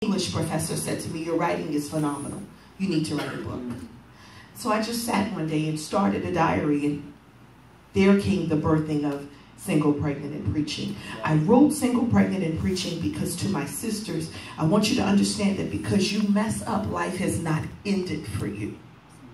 English professor said to me, your writing is phenomenal. You need to write a book. So I just sat one day and started a diary, and there came the birthing of Single, Pregnant, and Preaching. I wrote Single, Pregnant, and Preaching because to my sisters, I want you to understand that because you mess up, life has not ended for you.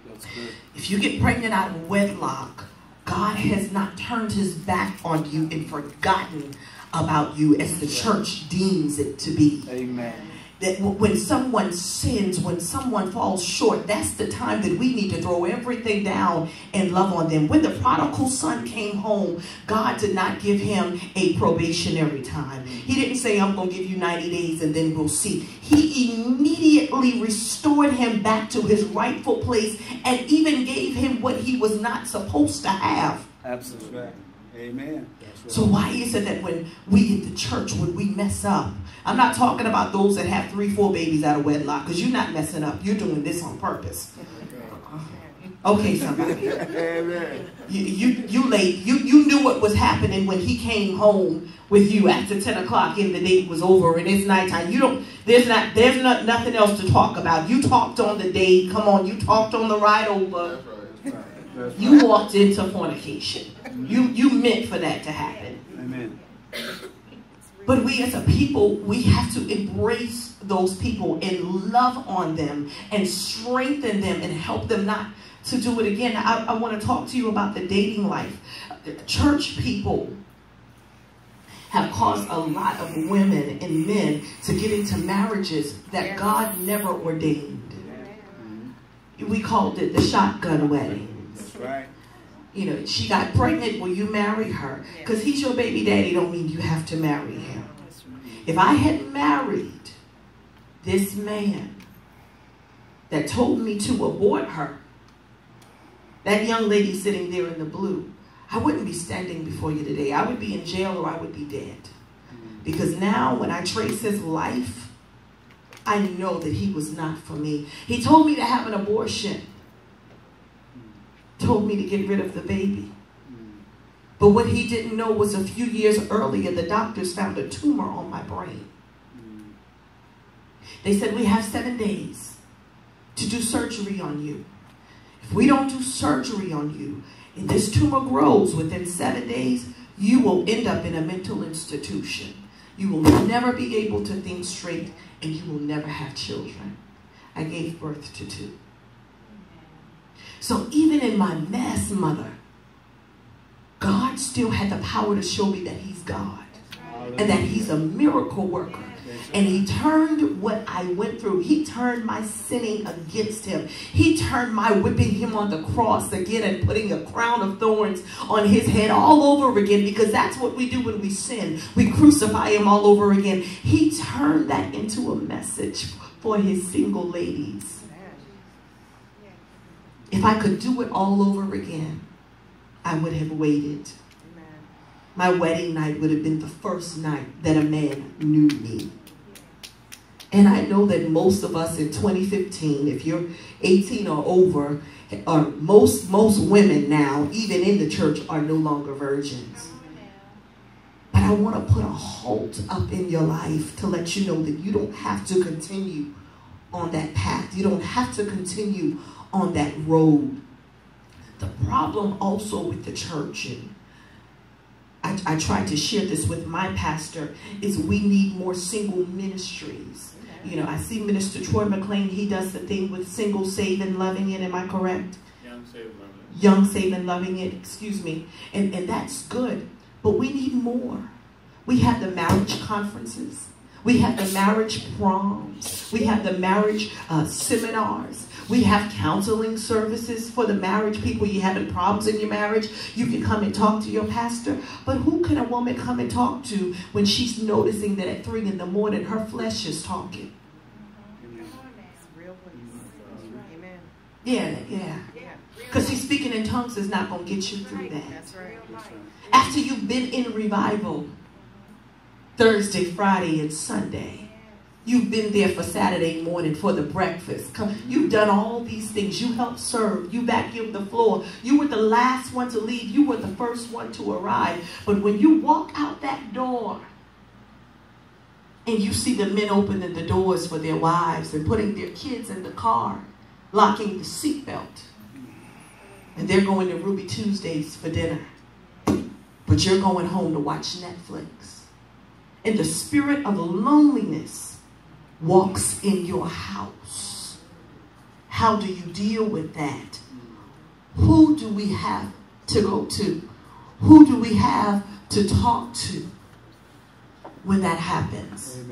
That's good. If you get pregnant out of wedlock, God has not turned his back on you and forgotten about you as the church deems it to be. Amen. That when someone sins, when someone falls short, that's the time that we need to throw everything down and love on them. When the prodigal son came home, God did not give him a probationary time. He didn't say, I'm going to give you 90 days and then we'll see. He immediately restored him back to his rightful place and even gave him what he was not supposed to have. Absolutely. Right. Amen. Right. So why is it that when we at the church, when we mess up, I'm not talking about those that have 3, 4 babies out of wedlock, because you're not messing up. You're doing this on purpose. Okay, somebody. Amen. You knew what was happening when he came home with you after 10 o'clock and the date was over and it's nighttime. There's nothing else to talk about. You talked on the date. Come on, you talked on the ride over. That's right. You walked into fornication. You meant for that to happen. Amen. But we as a people, we have to embrace those people and love on them and strengthen them and help them not to do it again. I want to talk to you about the dating life. Church people have caused a lot of women and men to get into marriages that God never ordained. We called it the shotgun wedding. That's right. You know, she got pregnant, will you marry her? Because he's your baby daddy don't mean you have to marry him. If I had married this man that told me to abort her, that young lady sitting there in the blue, I wouldn't be standing before you today. I would be in jail or I would be dead. Because now when I trace his life, I know that he was not for me. He told me to have an abortion. Told me to get rid of the baby. But what he didn't know was a few years earlier, the doctors found a tumor on my brain. They said, we have 7 days to do surgery on you. If we don't do surgery on you, and this tumor grows within 7 days, you will end up in a mental institution. You will never be able to think straight, and you will never have children. I gave birth to 2. So even in my mess, mother, God still had the power to show me that he's God and that he's a miracle worker. And he turned what I went through. He turned my sinning against him. He turned my whipping him on the cross again and putting a crown of thorns on his head all over again, because that's what we do when we sin. We crucify him all over again. He turned that into a message for his single ladies. If I could do it all over again, I would have waited. My wedding night would have been the first night that a man knew me. And I know that most of us in 2015, if you're 18 or over, or most women now, even in the church, are no longer virgins. But I want to put a halt up in your life to let you know that you don't have to continue on that path. You don't have to continue on that road. The problem also with the church, and I tried to share this with my pastor, is we need more single ministries. You know, I see Minister Troy McLean, he does the thing with Single, Save, and Loving It. Am I correct? Young, Save, and Loving It. Young, Save, and Loving It, excuse me. And that's good, but we need more. We have the marriage conferences. We have the marriage proms. We have the marriage seminars. We have counseling services for the marriage people. You're having problems in your marriage, you can come and talk to your pastor. But who can a woman come and talk to when she's noticing that at 3 in the morning her flesh is talking? Yeah. Because see, speaking in tongues is not going to get you through that. After you've been in revival Thursday, Friday, and Sunday, you've been there for Saturday morning for the breakfast. You've done all these things. You helped serve. You vacuumed the floor. You were the last one to leave. You were the first one to arrive. But when you walk out that door, And you see the men opening the doors for their wives and putting their kids in the car, locking the seatbelt. And they're going to Ruby Tuesdays for dinner. But you're going home to watch Netflix. And the spirit of loneliness walks in your house. How do you deal with that? Who do we have to go to? Who do we have to talk to when that happens? Amen.